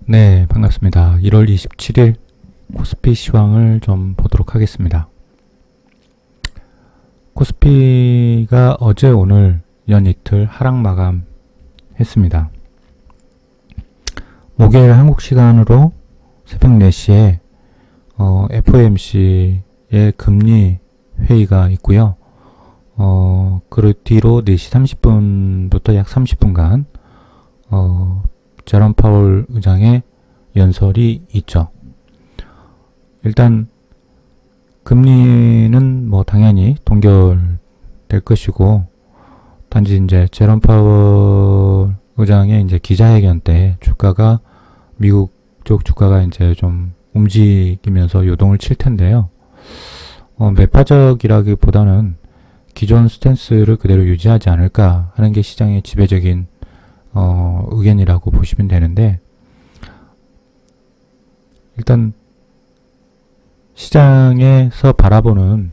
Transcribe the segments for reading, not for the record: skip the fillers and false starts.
네, 반갑습니다. 1월 27일 코스피 시황을 좀 보도록 하겠습니다. 코스피가 어제 오늘 연이틀 하락 마감했습니다. 목요일 한국 시간으로 새벽 4시에 FOMC의 금리 회의가 있고요. 그 뒤로 4시 30분부터 약 30분간 제롬 파월 의장의 연설이 있죠. 일단 금리는 뭐 당연히 동결될 것이고, 단지 이제 제롬 파월 의장의 이제 기자회견 때 주가가, 미국 쪽 주가가 이제 좀 움직이면서 요동을 칠 텐데요. 매파적이라기보다는 기존 스탠스를 그대로 유지하지 않을까 하는 게 시장의 지배적인 의견이라고 보시면 되는데, 일단 시장에서 바라보는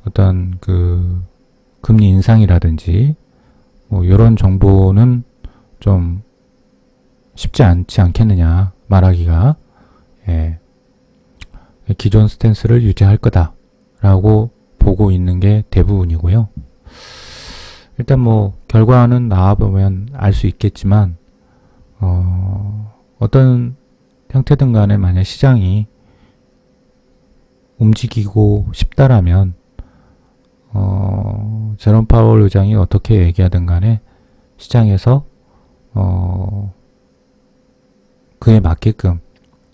어떤 그 금리 인상이라든지 뭐 이런 정보는 좀 쉽지 않지 않겠느냐 말하기가. 기존 스탠스를 유지할 거다라고 보고 있는 게 대부분이고요. 일단 뭐 결과는 나와보면 알 수 있겠지만, 어떤 형태든 간에 만약 시장이 움직이고 싶다라면 제롬 파월 의장이 어떻게 얘기하든 간에 시장에서 그에 맞게끔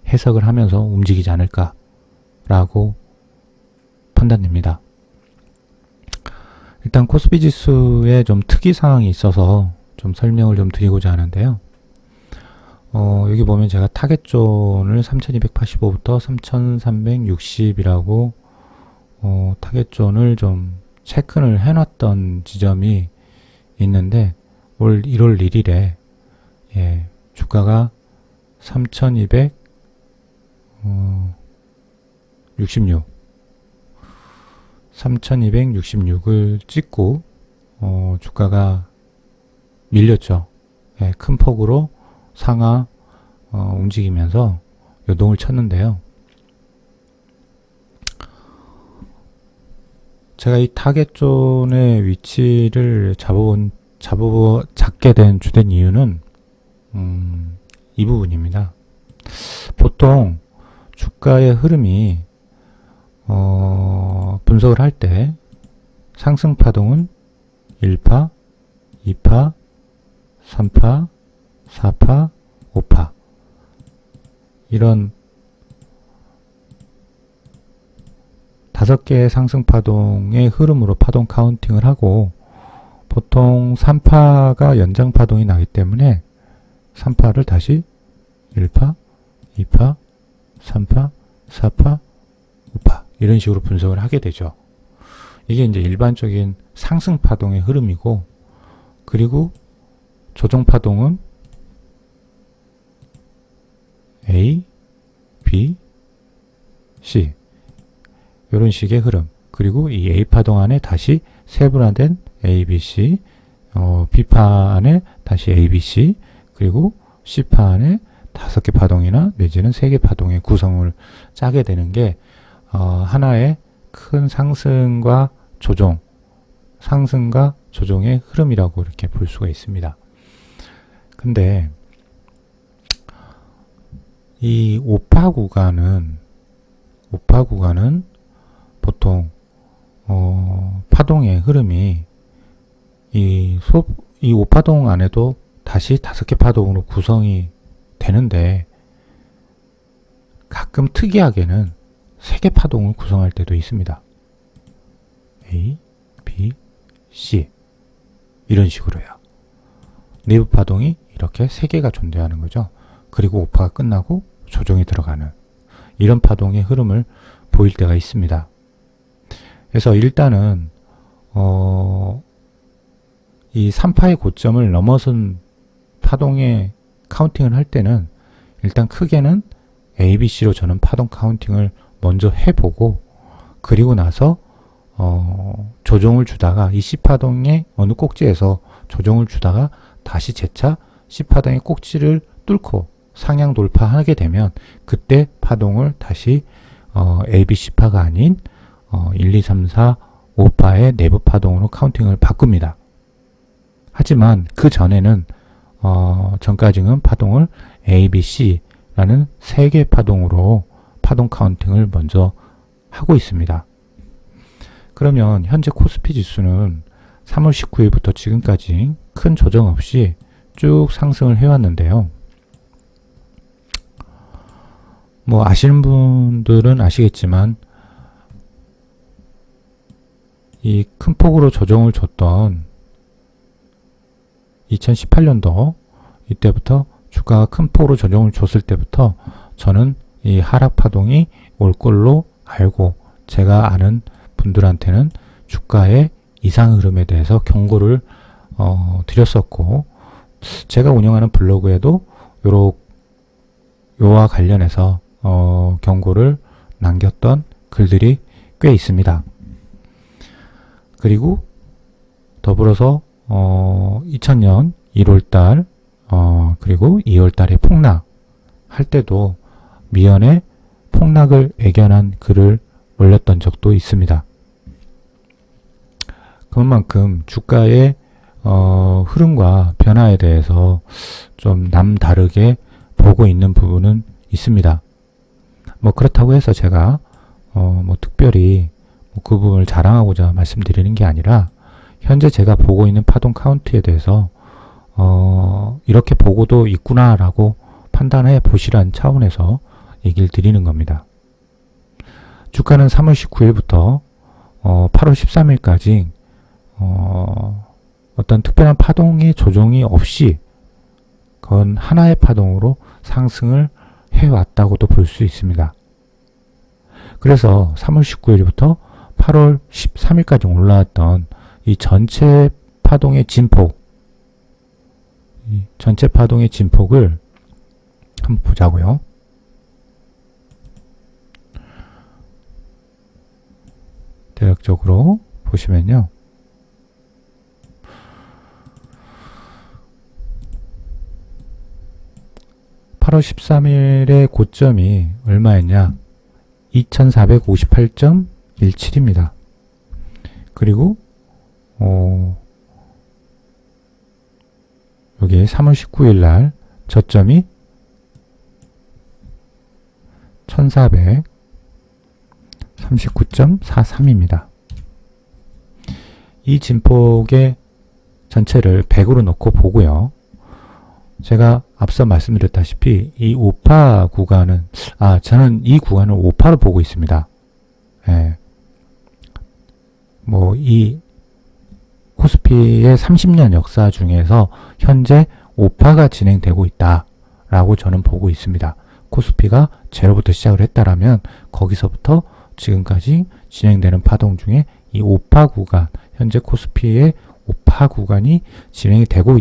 해석을 하면서 움직이지 않을까라고 판단됩니다. 일단 코스피 지수에 좀 특이 사항이 있어서 좀 설명을 좀 드리고자 하는데요. 여기 보면 제가 타겟존을 3285부터 3360이라고 타겟존을 좀 체크를 해놨던 지점이 있는데, 올 1월 1일에 주가가 3266을 찍고 주가가 밀렸죠. 큰 폭으로 상하 움직이면서 요동을 쳤는데요. 제가 이 타겟존의 위치를 잡게 된 주된 이유는 이 부분입니다. 보통 주가의 흐름이 분석을 할 때 상승 파동은 1파, 2파, 3파, 4파, 5파, 이런 5개의 상승 파동의 흐름으로 파동 카운팅을 하고, 보통 3파가 연장 파동이 나기 때문에 3파를 다시 1파, 2파, 3파, 4파, 5파 이런 식으로 분석을 하게 되죠. 이게 이제 일반적인 상승 파동의 흐름이고, 그리고 조정 파동은 A, B, C 이런 식의 흐름, 그리고 이 A 파동 안에 다시 세분화된 A, B, C, B파 안에 다시 A, B, C, 그리고 C파 안에 5개 파동이나 내지는 3개 파동의 구성을 짜게 되는 게 하나의 큰 상승과 조정, 상승과 조정의 흐름이라고 이렇게 볼 수가 있습니다. 근데 이 5파 구간은 보통 파동의 흐름이 이 5파동 안에도 다시 5개 파동으로 구성이 되는데, 가끔 특이하게는 3개 파동을 구성할 때도 있습니다. A, B, C 이런 식으로요. 내부 파동이 이렇게 3개가 존재하는 거죠. 그리고 5파가 끝나고 조정이 들어가는 이런 파동의 흐름을 보일 때가 있습니다. 그래서 일단은 이 3파의 고점을 넘어선 파동의 카운팅을 할 때는 일단 크게는 A, B, C로 저는 파동 카운팅을 먼저 해보고, 그리고 나서 조정을 주다가 이 C파동의 어느 꼭지에서 조정을 주다가 다시 재차 C파동의 꼭지를 뚫고 상향 돌파하게 되면 그때 파동을 다시 ABC파가 아닌 1, 2, 3, 4, 5파의 내부 파동으로 카운팅을 바꿉니다. 하지만 그 전에는 전까지는 파동을 ABC라는 3개 파동으로 파동 카운팅을 먼저 하고 있습니다. 그러면 현재 코스피 지수는 3월 19일부터 지금까지 큰 조정 없이 쭉 상승을 해왔는데요. 뭐 아시는 분들은 아시겠지만 이 큰 폭으로 조정을 줬던 2018년도 이때부터 주가가 큰 폭으로 조정을 줬을 때부터 저는 이 하락 파동이 올 걸로 알고 제가 아는 분들한테는 주가의 이상 흐름에 대해서 경고를 드렸었고, 제가 운영하는 블로그에도 요와 관련해서 경고를 남겼던 글들이 꽤 있습니다. 그리고 더불어서 2000년 1월달 그리고 2월달에 폭락 할 때도 미연에 폭락을 애견한 글을 올렸던 적도 있습니다. 그만큼 주가의 흐름과 변화에 대해서 좀 남다르게 보고 있는 부분은 있습니다. 뭐 그렇다고 해서 제가 뭐 특별히 그 부분을 자랑하고자 말씀드리는 게 아니라 현재 제가 보고 있는 파동 카운트에 대해서 이렇게 보고도 있구나라고 판단해 보시라는 차원에서 얘기를 드리는 겁니다. 주가는 3월 19일부터 8월 13일까지 어떤 특별한 파동의 조정이 없이 그건 하나의 파동으로 상승을 해왔다고도 볼 수 있습니다. 그래서 3월 19일부터 8월 13일까지 올라왔던 이 전체 파동의 진폭, 이 전체 파동의 진폭을 한번 보자고요. 대략적으로 보시면요. (8월 13일의) 고점이 얼마였냐? 2458.17입니다. 그리고 여기 3월 19일 날 저점이 1439.43입니다. 이 진폭의 전체를 100으로 놓고 보고요. 제가 앞서 말씀드렸다시피 이 5파 구간은 저는 이 구간을 5파로 보고 있습니다. 예. 뭐 이 코스피의 30년 역사 중에서 현재 5파가 진행되고 있다라고 저는 보고 있습니다. 코스피가 제로부터 시작을 했다라면 거기서부터 지금까지 진행되는 파동 중에 이 5파 구간, 현재 코스피의 5파 구간이 진행이 되고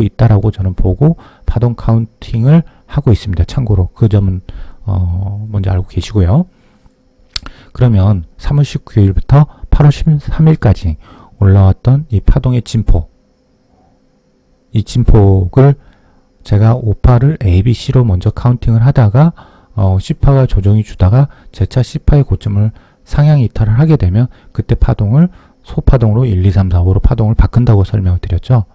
있다라고 저는 보고 파동 카운팅을 하고 있습니다. 참고로 그 점은 먼저 알고 계시고요. 그러면 3월 19일부터 8월 13일까지 올라왔던 이 파동의 진폭, 이 진폭을 제가 5파를 ABC로 먼저 카운팅을 하다가 C파가 조정이 주다가 재차 C파의 고점을 상향 이탈을 하게 되면 그때 파동을 소파동으로 1, 2, 3, 4, 5로 파동을 바꾼다고 설명을 드렸죠.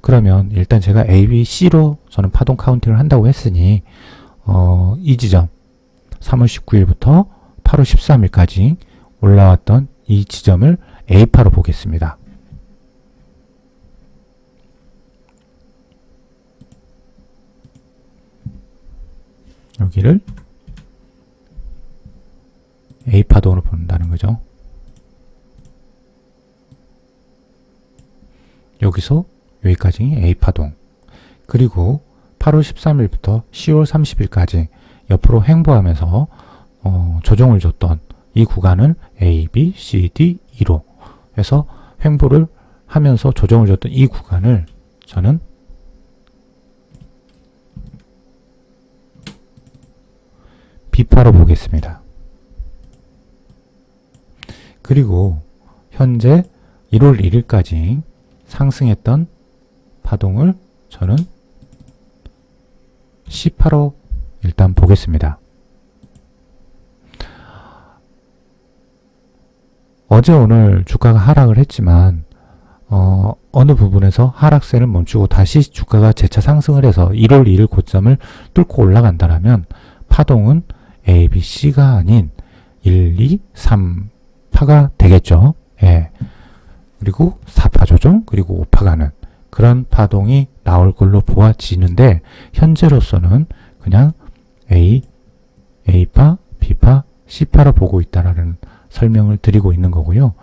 그러면 일단 제가 ABC로 저는 파동 카운팅을 한다고 했으니 이 지점 3월 19일부터 8월 13일까지 올라왔던 이 지점을 A파로 보겠습니다. 여기를 A파동으로 본다는 거죠. 여기서 여기까지 A파동, 그리고 8월 13일부터 10월 30일까지 옆으로 횡보하면서 조정을 줬던 이 구간을 A, B, C, D, E로 해서 횡보를 하면서 조정을 줬던 이 구간을 저는 B파로 보겠습니다. 그리고 현재 1월 1일까지 상승했던 파동을 저는 C파로 일단 보겠습니다. 어제 오늘 주가가 하락을 했지만 어느 부분에서 하락세를 멈추고 다시 주가가 재차 상승을 해서 1월 2일 고점을 뚫고 올라간다라면 파동은 A, B, C가 아닌 1, 2, 3파가 되겠죠. 예. 그리고 4파 조정, 그리고 5파 가는 그런 파동이 나올 걸로 보아지는데, 현재로서는 그냥 A, A파, B파, C파로 보고 있다라는 설명을 드리고 있는 거고요.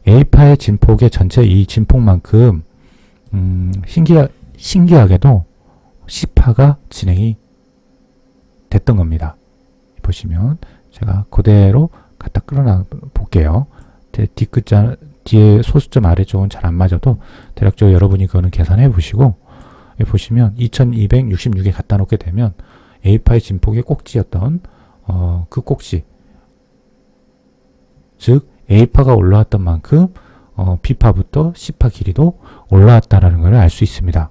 A파의 진폭의 전체 이 진폭만큼 신기하게도 C파가 진행이 됐던 겁니다. 보시면 제가 그대로 갖다 끌어놔 볼게요. 뒤끝자 뒤에 소수점 아래쪽은 잘 안 맞아도 대략적으로 여러분이 그거는 계산해 보시고, 보시면 2266에 갖다 놓게 되면 A파의 진폭의 꼭지였던 그 꼭지, 즉 A파가 올라왔던 만큼 B파부터 C파 길이도 올라왔다라는 걸 알 수 있습니다.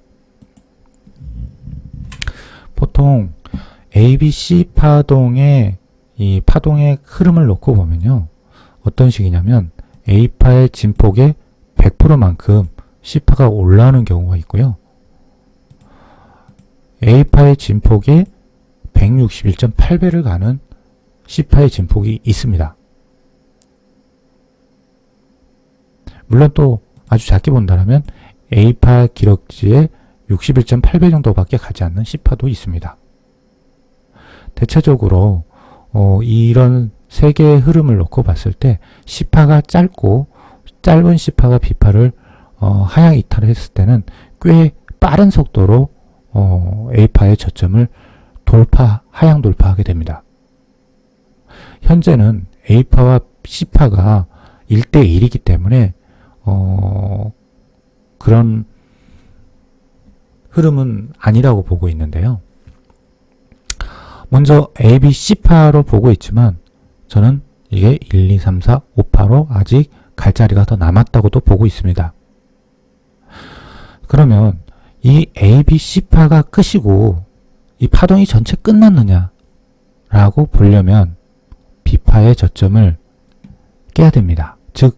보통 ABC 파동의 이 파동의 흐름을 놓고 보면요, 어떤 식이냐면 A파의 진폭의 100%만큼 C파가 올라오는 경우가 있고요. A파의 진폭의 161.8배를 가는 C파의 진폭이 있습니다. 물론 또 아주 작게 본다면 A파 기록지의 61.8배 정도밖에 가지 않는 C파도 있습니다. 대체적으로 이런 세 개의 흐름을 놓고 봤을 때 C파가 짧은 C파가 B파를 하향 이탈을 했을 때는 꽤 빠른 속도로 A파의 저점을 하향 돌파하게 됩니다. 현재는 A파와 C파가 1대1이기 때문에 그런 흐름은 아니라고 보고 있는데요. 먼저 A, B, C파로 보고 있지만 저는 이게 1, 2, 3, 4, 5파로 아직 갈 자리가 더 남았다고도 보고 있습니다. 그러면 이 A, B, C파가 끝이고 이 파동이 전체 끝났느냐 라고 보려면 B파의 저점을 깨야 됩니다. 즉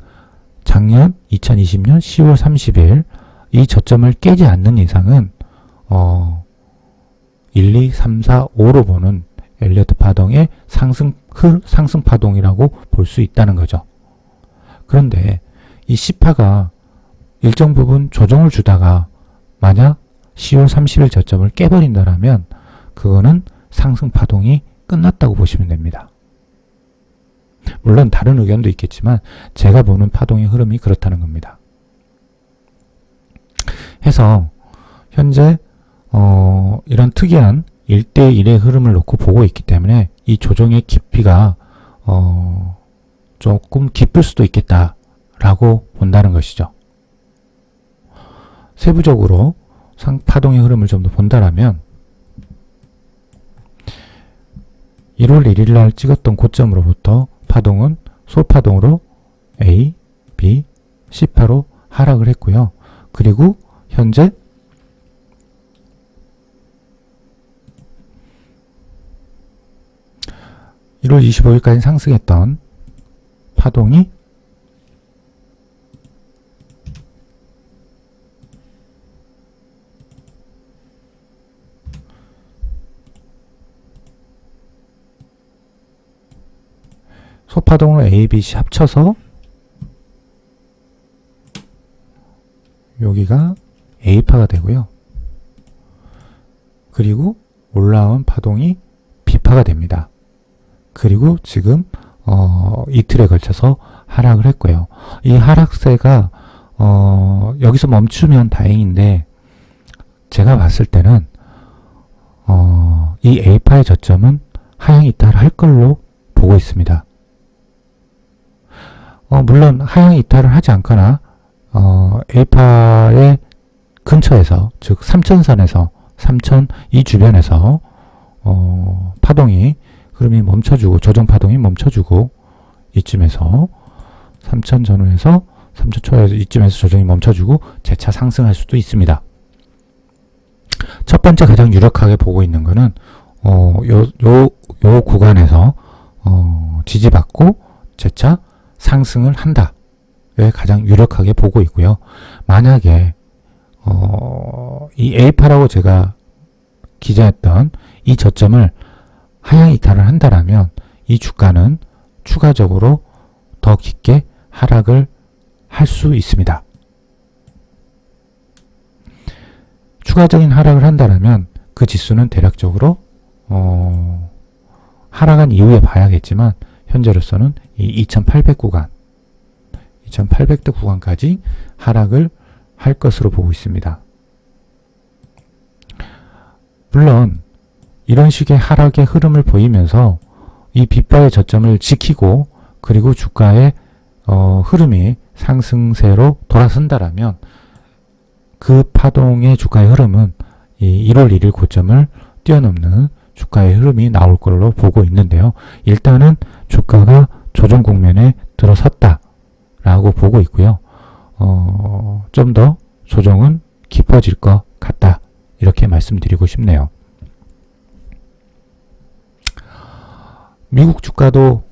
작년 2020년 10월 30일 이 저점을 깨지 않는 이상은 1, 2, 3, 4, 5로 보는 엘리어트 파동의 상승 파동이라고 볼 수 있다는 거죠. 그런데 이 C파가 일정 부분 조정을 주다가 만약 10월 30일 저점을 깨버린다면 그거는 상승 파동이 끝났다고 보시면 됩니다. 물론 다른 의견도 있겠지만 제가 보는 파동의 흐름이 그렇다는 겁니다. 해서 현재 이런 특이한 1대1의 흐름을 놓고 보고 있기 때문에 이 조정의 깊이가 조금 깊을 수도 있겠다라고 본다는 것이죠. 세부적으로 파동의 흐름을 좀 더 본다라면 1월 1일 날 찍었던 고점으로부터 파동은 소파동으로 A, B, C파로 하락을 했고요. 그리고 현재 (1월 25일까지) 상승했던 파동이 소파동으로 A, B, C 합쳐서 여기가 A파가 되고요. 그리고 올라온 파동이 B파가 됩니다. 그리고 지금 이틀에 걸쳐서 하락을 했고요. 이 하락세가 여기서 멈추면 다행인데 제가 봤을 때는 이 A파의 저점은 하향 이탈을 할 걸로 보고 있습니다. 물론 하향 이탈을 하지 않거나 A파의 근처에서, 즉 3천선에서 3천 이 주변에서 파동이 흐름이 멈춰주고 조정 파동이 멈춰주고 이쯤에서 3천 전후에서 3천 초에서 이쯤에서 조정이 멈춰주고 재차 상승할 수도 있습니다. 첫 첫 번째 가장 유력하게 보고 있는 거는 요 구간에서 지지받고 재차 상승을 한다. 에 가장 유력하게 보고 있고요. 만약에 이 A파라고 제가 기재했던 이 저점을 하향 이탈을 한다라면 이 주가는 추가적으로 더 깊게 하락을 할 수 있습니다. 추가적인 하락을 한다라면 그 지수는 대략적으로 하락한 이후에 봐야겠지만 현재로서는 이 2800 구간 2800대 구간까지 하락을 할 것으로 보고 있습니다. 물론 이런 식의 하락의 흐름을 보이면서 이 빗바의 저점을 지키고 그리고 주가의 흐름이 상승세로 돌아선다라면 그 파동의 주가의 흐름은 이 1월 1일 고점을 뛰어넘는 주가의 흐름이 나올 걸로 보고 있는데요. 일단은 주가가 조정 국면에 들어섰다 라고 보고 있고요. 좀 더 조정은 깊어질 것 같다. 이렇게 말씀드리고 싶네요. 미국 주가도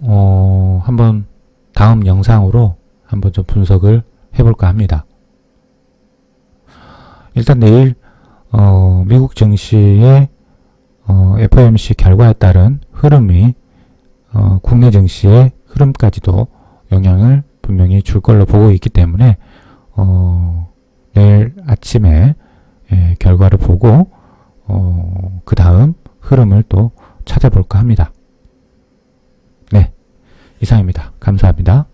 한번 다음 영상으로 한번 좀 분석을 해볼까 합니다. 일단 내일 미국 증시의 FOMC 결과에 따른 흐름이 국내 증시의 흐름까지도 영향을 분명히 줄 걸로 보고 있기 때문에 내일 아침에 결과를 보고 그 다음 흐름을 또 찾아볼까 합니다. 네, 이상입니다. 감사합니다.